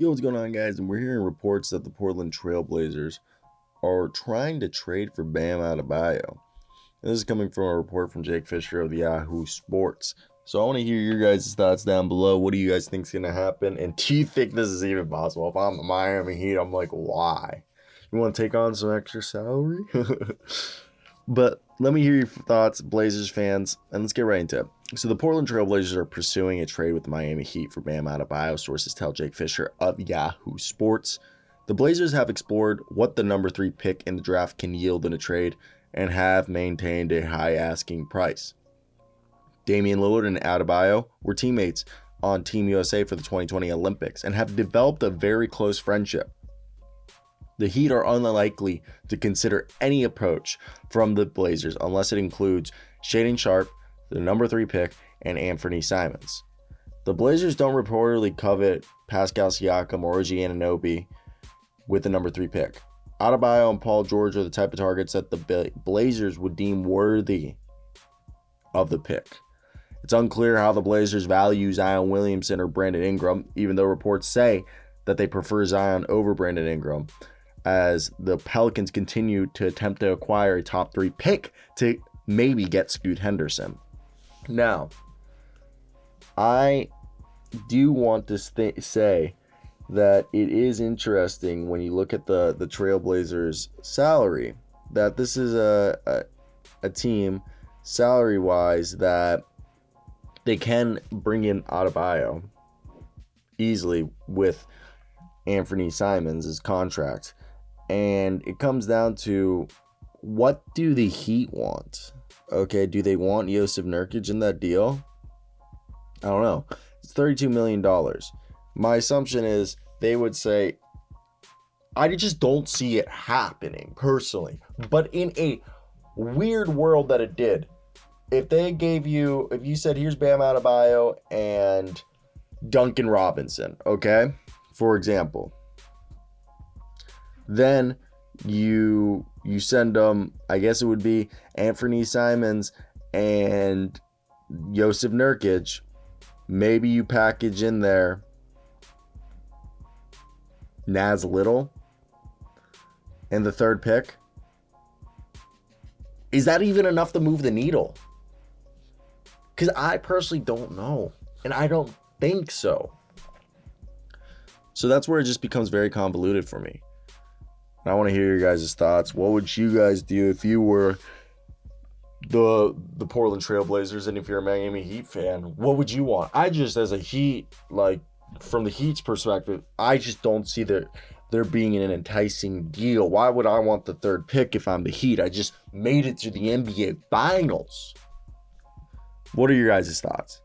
Yo, what's going on, guys? And we're hearing reports that the Portland Trail Blazers are trying to trade for Bam Adebayo. This is coming from a report from Jake Fischer of the Yahoo Sports. So I want to hear your guys' thoughts down below. What do you guys think is going to happen? And do you think this is even possible? If I'm the Miami Heat, I'm like, why? You want to take on some extra salary? But let me hear your thoughts, Blazers fans, and let's get right into it. So the Portland Trail Blazers are pursuing a trade with the Miami Heat for Bam Adebayo, sources tell Jake Fischer of Yahoo Sports. The Blazers have explored what the number 3 pick in the draft can yield in a trade and have maintained a high asking price. Damian Lillard and Adebayo were teammates on Team USA for the 2020 Olympics and have developed a very close friendship. The Heat are unlikely to consider any approach from the Blazers unless it includes Shaedon Sharpe, the number 3 pick, and Anfernee Simons. The Blazers don't reportedly covet Pascal Siakam or OG Anunoby with the number 3 pick. Adebayo and Paul George are the type of targets that the Blazers would deem worthy of the pick. It's unclear how the Blazers value Zion Williamson or Brandon Ingram, even though reports say that they prefer Zion over Brandon Ingram, as the Pelicans continue to attempt to acquire a top 3 pick to maybe get Scoot Henderson. Now, I do want to say that it is interesting when you look at the Trailblazers' salary, that this is a team salary-wise that they can bring in Adebayo easily with Anfernee Simons' contract. And it comes down to, what do the Heat want? Okay, do they want Jusuf Nurkic in that deal? I don't know. It's $32 million. My assumption is they would say, I just don't see it happening personally. But in a weird world that it did, if you said, here's Bam Adebayo and Duncan Robinson, okay, for example, then you send them, I guess it would be Anfernee Simons and Jusuf Nurkic. Maybe you package in there Naz Little and the 3rd pick. Is that even enough to move the needle? Because I personally don't know. And I don't think so. So that's where it just becomes very convoluted for me. And I want to hear your guys' thoughts. What would you guys do if you were the Portland Trailblazers, and if you're a Miami Heat fan? What would you want? I just, as a Heat, like, from the Heat's perspective, I just don't see there being an enticing deal. Why would I want the 3rd pick if I'm the Heat? I just made it to the NBA Finals. What are your guys' thoughts?